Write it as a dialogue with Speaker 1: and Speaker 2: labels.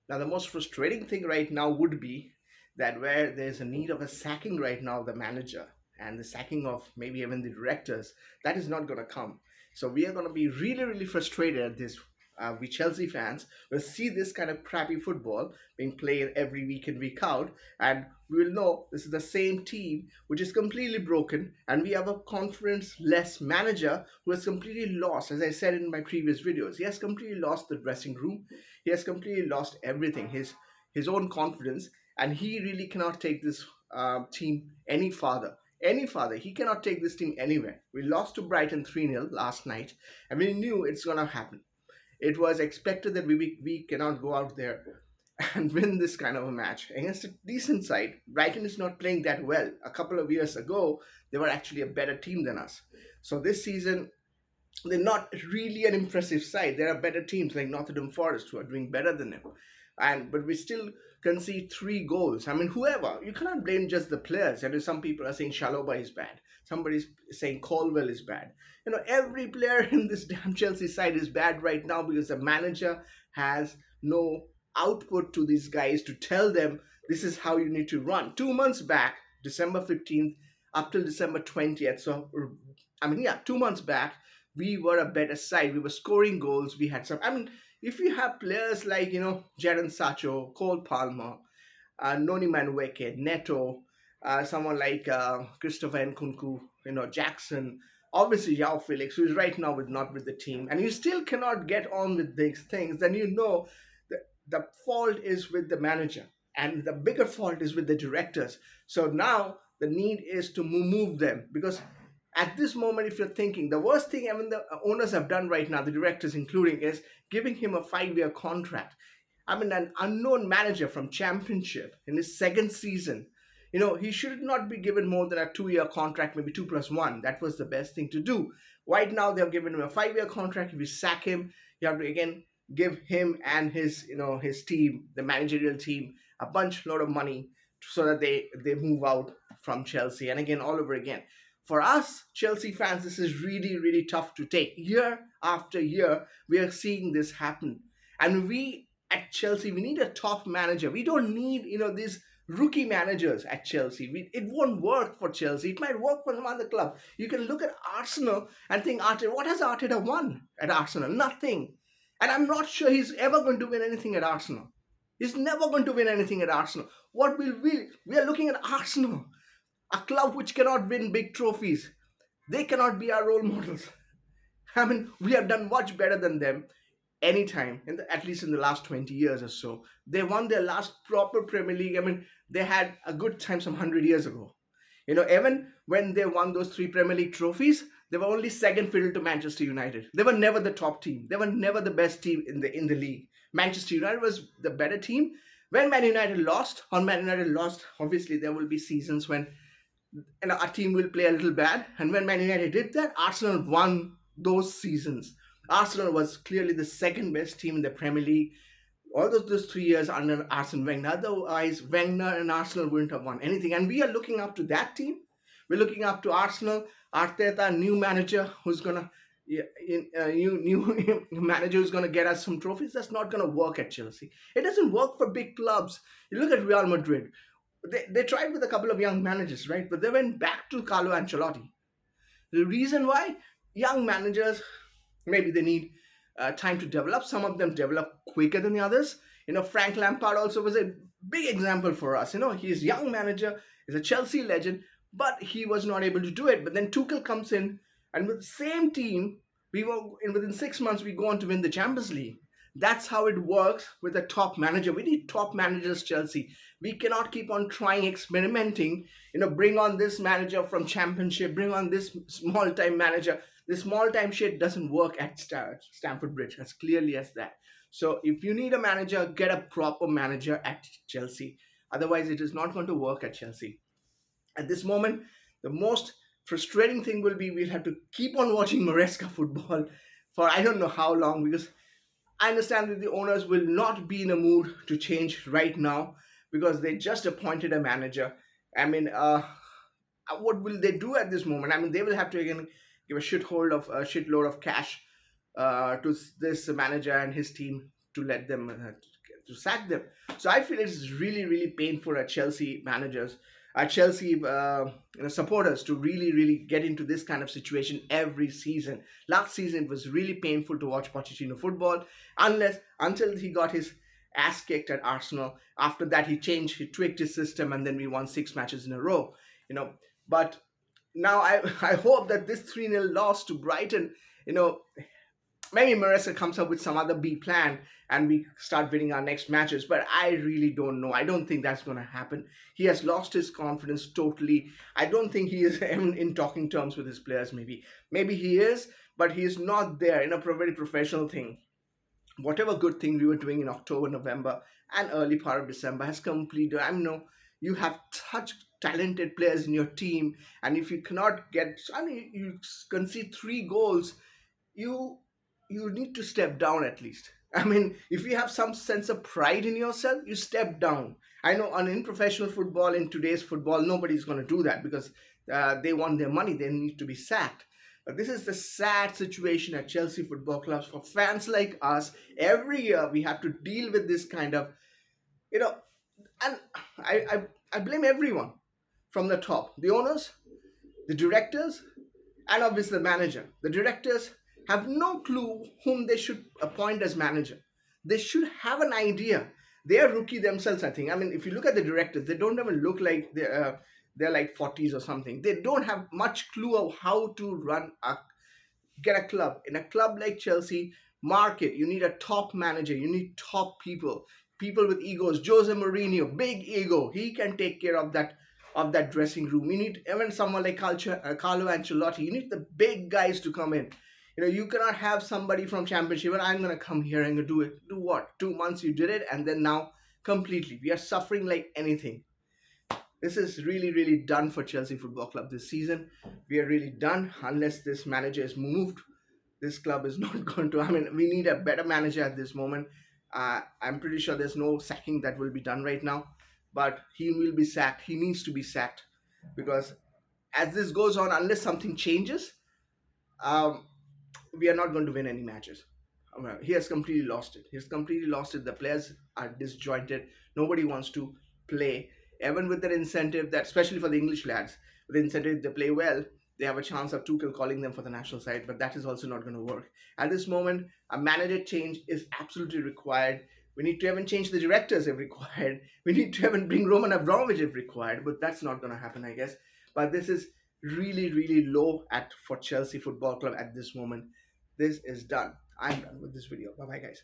Speaker 1: Now, the most frustrating thing right now would be that where there's a need of a sacking right now, the manager and the sacking of maybe even the directors, that is not going to come. So we are going to be really, really frustrated at this. We Chelsea fans will see this kind of crappy football being played every week in, week out, and we will know this is the same team which is completely broken, and we have a conference-less manager who has completely lost. As I said in my previous videos, he has completely lost the dressing room. He has completely lost everything, his own confidence, and he really cannot take this team any farther. Any farther, he cannot take this team anywhere. We lost to Brighton 3-0 last night, and we knew it's gonna happen. It was expected that we cannot go out there and win this kind of a match against a decent side. Brighton is not playing that well. A couple of years ago, they were actually a better team than us. So this season, they're not really an impressive side. There are better teams like Nottingham Forest who are doing better than them. But we still concede 3 goals. I mean, whoever, you cannot blame just the players. I mean, some people are saying Shaloba is bad. Somebody's saying Colwell is bad. Every player in this damn Chelsea side is bad right now because the manager has no output to these guys to tell them this is how you need to run. 2 months back, December 15th, up till December 20th. So, I mean, yeah, 2 months back, we were a better side. We were scoring goals. We had some. I mean, if you have players like Jadon Sancho, Cole Palmer, Noni Madueke, Neto, someone like Christopher Nkunku, Jackson, obviously Yao Felix, who is right now not with the team, and you still cannot get on with these things, then the fault is with the manager, and the bigger fault is with the directors. So now the need is to move them, because at this moment, if you're thinking, the worst thing even the owners have done right now, the directors including, is giving him a 5-year contract. I mean, an unknown manager from Championship in his second season. He should not be given more than a 2-year contract, maybe 2+1. That was the best thing to do. Right now, they have given him a 5-year contract. If you sack him, you have to again give him and his team, the managerial team, a load of money so that they move out from Chelsea. And again, all over again. For us Chelsea fans, this is really, really tough to take. Year after year, we are seeing this happen. And we at Chelsea, we need a top manager. We don't need, these rookie managers at Chelsea. It won't work for Chelsea. It might work for some other club. You can look at Arsenal and think, Arteta, what has Arteta won at Arsenal? Nothing. And I'm not sure he's ever going to win anything at Arsenal. He's never going to win anything at Arsenal. What will we are looking at Arsenal, a club which cannot win big trophies. They cannot be our role models. I mean, we have done much better than them anytime, at least in the last 20 years or so. They won their last proper Premier League. I mean, they had a good time some 100 years ago. Even when they won those 3 Premier League trophies, they were only second fiddle to Manchester United. They were never the top team. They were never the best team in the league. Manchester United was the better team. When Man United lost, obviously there will be seasons when our team will play a little bad. And when Man United did that, Arsenal won those seasons. Arsenal was clearly the second best team in the Premier League all those 3 years under Arsene Wenger. Otherwise, Wenger and Arsenal wouldn't have won anything. And we are looking up to that team. We're looking up to Arsenal, Arteta, new manager who's gonna, new manager who's gonna get us some trophies. That's not gonna work at Chelsea. It doesn't work for big clubs. You look at Real Madrid. They tried with a couple of young managers, right? But they went back to Carlo Ancelotti. The reason why, young managers, maybe they need time to develop. Some of them develop quicker than the others. Frank Lampard also was a big example for us. He's a young manager, he's a Chelsea legend, but he was not able to do it. But then Tuchel comes in, and with the same team, within 6 months we go on to win the Champions League. That's how it works with a top manager. We need top managers, Chelsea. We cannot keep on trying, experimenting. Bring on this manager from Championship, bring on this small-time manager. This small-time shit doesn't work at Stamford Bridge, as clearly as that. So if you need a manager, get a proper manager at Chelsea. Otherwise, it is not going to work at Chelsea. At this moment, the most frustrating thing will be we'll have to keep on watching Maresca football for I don't know how long, because I understand that the owners will not be in a mood to change right now because they just appointed a manager. I mean, what will they do at this moment? I mean, they will have to again give a shitload of cash to this manager and his team to let them to sack them. So I feel it's really, really painful at Chelsea managers, at Chelsea supporters to really, really get into this kind of situation every season. Last season it was really painful to watch Pochettino football, until he got his ass kicked at Arsenal. After that, he tweaked his system, and then we won 6 matches in a row. You know, but now I hope that this 3-0 loss to Brighton, you know, maybe Maresca comes up with some other B plan and we start winning our next matches. But I really don't know. I don't think that's going to happen. He has lost his confidence totally. I don't think he is in talking terms with his players. Maybe he is, but he is not there in a very professional thing. Whatever good thing we were doing in October, November, and early part of December has completed. I know you have such talented players in your team, and if you cannot get, I mean, you concede 3 goals, you you need to step down at least. I mean, if you have some sense of pride in yourself, you step down. I know in professional football, in today's football, nobody's going to do that because they want their money. They need to be sacked. But this is the sad situation at Chelsea Football Club for fans like us. Every year we have to deal with this kind of, you know, and I blame everyone from the top, the owners, the directors, and obviously the manager. The directors have no clue whom they should appoint as manager. They should have an idea. They are rookie themselves, I think. I mean, if you look at the directors, they don't even look like they're like 40s or something. They don't have much clue of how to get a club. In a club like Chelsea, market, you need a top manager, you need top people with egos. Jose Mourinho, big ego, he can take care of that dressing room. You need even someone like Carlo Ancelotti. You need the big guys to come in. You cannot have somebody from Championship and I'm gonna come here and do it. Do what? 2 months you did it, and then now completely we are suffering like anything. This is really, really done for Chelsea Football Club this season. We are really done unless this manager is moved. This club is not going to. I mean, we need a better manager at this moment. I'm pretty sure there's no sacking that will be done right now, but he will be sacked. He needs to be sacked because as this goes on, unless something changes, um, we are not going to win any matches. He has completely lost it. He has completely lost it. The players are disjointed. Nobody wants to play. Even with the incentive that, especially for the English lads, with the incentive they play well, they have a chance of Tuchel calling them for the national side, but that is also not going to work. At this moment, a manager change is absolutely required. We need to even change the directors if required. We need to even bring Roman Abramovich if required, but that's not going to happen, I guess. But this is really, really low at for Chelsea Football Club at this moment. This is done. I'm done with this video. Bye bye, guys.